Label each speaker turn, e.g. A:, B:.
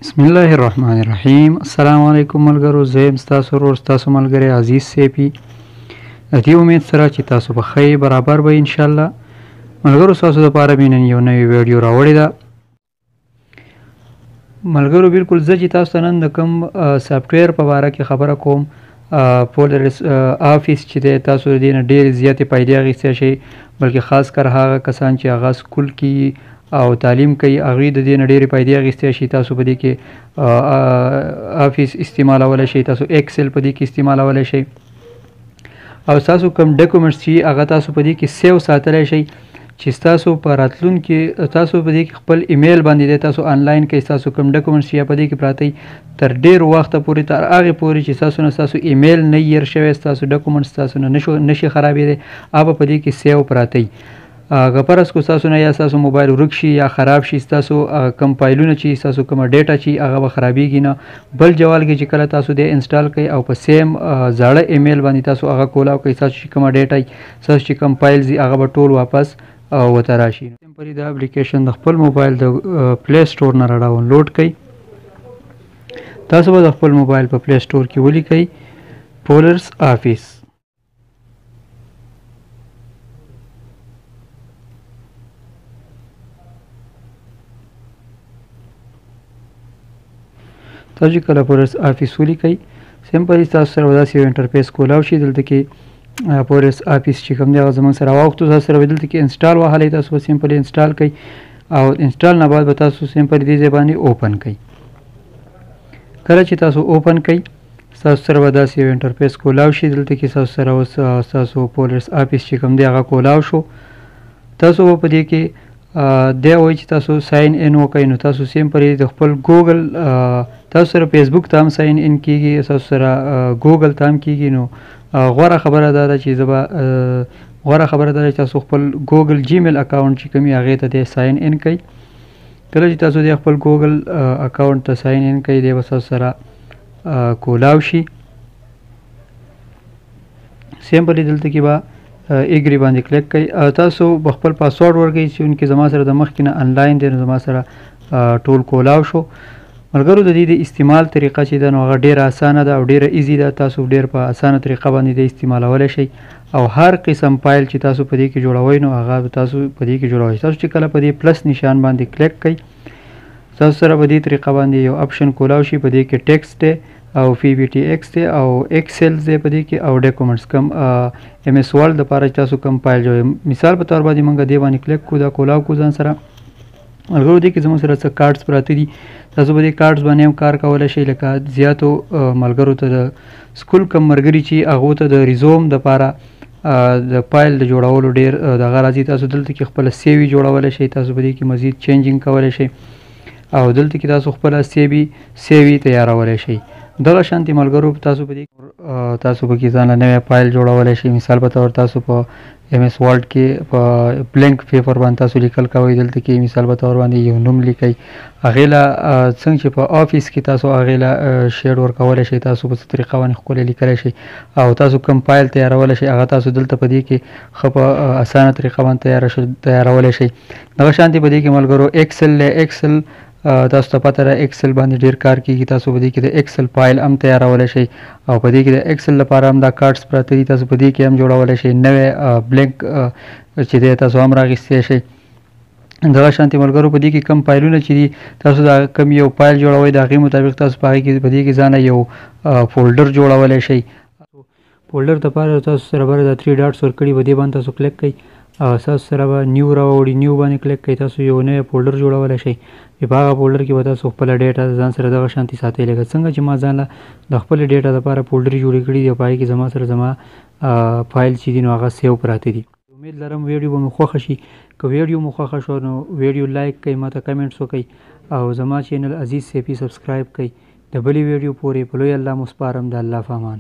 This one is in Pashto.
A: بسم الله الرحمن الرحیم. السلام علیکم ملګرو، زه یم ستاسو ورور ستاسو ملګری عزیز سیفی. د دې امید سره چې تاسو به ښه برابر به انشاءالله. ملګرو ستاسو دپاره مې نن یو نوې ویډیو راوړې ده. ملګرو بالکل زه چې تاسو ته نن د کوم سافټویر په باره کې خبره کوم، پولرس آفیس چې دی، تاسو د دې نه ډېرې زیاتې فایدې اخیستی شئ، بلکې خاص کر هغه کسان چې هغه سکول کې او تعلیم کوي هغوی د دې نه ډېرې فایدې اخیستی شي. تاسو په دې کې آفیس استعمالولی شئ، تاسو ایکسل په دې کې استعمالولی شئ، او ستاسو کوم ډاکومنټس چې هغه تاسو په دې کې سیو ساتلی شئ چې ستاسو په راتلونکي تاسو په دې کې خپل ایمیل باندې دی تاسو آنلاین کوئ، ستاسو کوم ډاکومنټس یا په دې کې پراته تر ډېر وخته پورې، تر هغې پورې چې ستاسو نه ستاسو ایمیل نه هیر شوی، ستاسو ډاکومنټس ستاسو نه نشي خرابېدی، هغه په دې کې سیو پراته وي. که فرض کو ستاسو نه یا ستاسو موبایل ورک شي یا خراب شي، ستاسو کوم فایلونه چې ستاسو کومه ډیټا چې هغه به خرابېږي نه. بل جوال کې چې کله تاسو دې انسټال کوئ او په سیم زاړه ایمیل باندې تاسو هغه کولاو کوئ، ستاسو چې کومه ډیټا وي، ستاسو چې کوم فایلز وي هغه به ټول واپس ورته راشي. سمپلي دا اپلیکیشن د خپل موبایل د پلی سټور نه را ډاونلوډ کړئ. تاسو به د خپل موبایل په پلی سټور کې ولیکئ پولرس آفیس. تاسو چې کله پولرس آفیس ولیکئ، سمپلي تاسو سره به داسې یو انټرفیس کولاو شي. دلته کې پولرس آفیس چې کوم دی هغه زموږ سره واوښتو، تاسو سره به دلته کې انسټال وهلی، تاسو به سمپلي انسټال کوئ او انسټال نه بعد به تاسو سمپلي دې ځای باندې اوپن کوئ. کله چې تاسو اوپن کوئ، ستاسو سره به داسې یو انټرفیس کولاو شي. دلته کې ستاسو سره اوس ستاسو پولرس آفیس چې کوم دی هغه کولاو شو. تاسو به په دې کې دی وایي چې تاسو ساین ان وکئ، نو تاسو سمپلي د خپل ګوګل، تاسو سره فیسبوک ته هم ساین ان کېږي، تاسو سره ګوګل ته هم کېږي. نو غوره خبره دا ده چې تاسو خپل ګوګل جیمیل اکاونټ چې کوم وي هغې ته دی ساین ان کوئ. کله چې تاسو د خپل ګوګل اکاونټ ته ساین ان کوئ، دی به ستاسو سره کولاو شي. سمپلي دلته کې به ایګري باندې کلیک کوئ. تاسو به خپل پاسورډ ورکوئ چې چونکې زما سره د مخکې نه آنلاین دی، نو زما سره ټول کولاو شو. ملګرو د دې د استعمال طریقه چې ده نو هغه ډېره اسانه ده او ډېره ایزي ده. تاسو ډېر په اسانه طریقه باندې د استعمالولی شئ او هر قسم فایل چې تاسو په دې کې جوړوئ نو هغه تاسو په دې کې جوړوئ. تاسو چې کله په دې پلس نشان باندې کلیک کوئ، تاسو سره په دې طریقه باندې یو اپشن کولاو شي. په دې کې ټیکسټ دی او پی بی ټي ایکس دی او ایکسل دی په دې کې، او ډاکومنټس کم ایم ایس ورډ دپاره چې تاسو کم فایل جوړوئ. مثال په طور باندې موږ دې باندې کلیک کړو، دا کولاو کړو ځان سره. ملګرو دې کې زموږ سره څه کارډس پراته دي، تاسو به دې کارډس باندې هم کار کولی شئ. لکه زیاتو ملګرو ته د سکول کم ملګري چې هغو ته د ریزوم دپاره د فایل د جوړولو ډېر دغه راځي، تاسو دلته کې خپله سیوي جوړولی شئ. تاسو په دې کې مزید چینجینګ کولی شئ او دلته کې تاسو خپله سیوي تیارولی شئ. دغه شانتې ملګرو تاسو په کې ځان له نوی فایل جوړولی شئ. مثال په طور تاسو په ایم ایس ورډ کې په بلینک پیپر باندې تاسو لیکل کوئ، دلته کې مثال په طور باندې یو نوم لیکئ. هغې له څنګه چې په آفیس کې تاسو هغې له شیډ ورکولی شئ، تاسو په څه طریقه باندې ښکلی لیکلی شئ او تاسو کوم فایل تیارولی شئ هغه تاسو دلته په دې کې ښه په اسانه طریقه باندې تیارولی شئ. دغه شانتې په دې کې ملګرو ایکسل دی. ایکسل تاسو ته پته ده ایکسل باندې ډېر کار کېږي. تاسو په دې کې د ایکسل فایل هم تیارولی شئ او په دې کې د ایکسل لپاره هم دا کارډس پراته دي، تاسو په دې کې هم جوړولی شئ. نوی بلینک چې دی تاسو هم راغیستی شئ. دغه شانتې ملګرو په دې کې کم فایلونه چې دي، تاسو د کم یو فایل جوړوئ د هغې مطابق تاسو په هغې کې په دې کې ځانه یو فولډر جوړولی شئ. فولډر دپاره تاسو سره بره دا 3 ډاټس ورکړي، په دې باندې تاسو کلیک کوئ او تاسو سره به نیو راوړي، نیو باندې کلیک کوئ. تاسو یو نوی فولډر جوړولی شئ. په هغه فولډر کې به تاسو خپله ډیټا ځان سره دغه شانتې ساتئ. لکه څنګه چې ما ځان له د خپلې ډیټا دپاره فولډر جوړې کړي دي او په هغې کې زما فایل چې دي نو هغه سیو پراته دي. امید لرم ویډیو به مو خوښه شي. که ویډیو مو خوښه شو نو ویډیو لایک کړئ، ما ته کمنټس وکړئ او زما چینل عزیز سیفي سبسکرایب کړئ. د بلې ویډیو پورې په لوی الله مو سپارم. د الله په امان.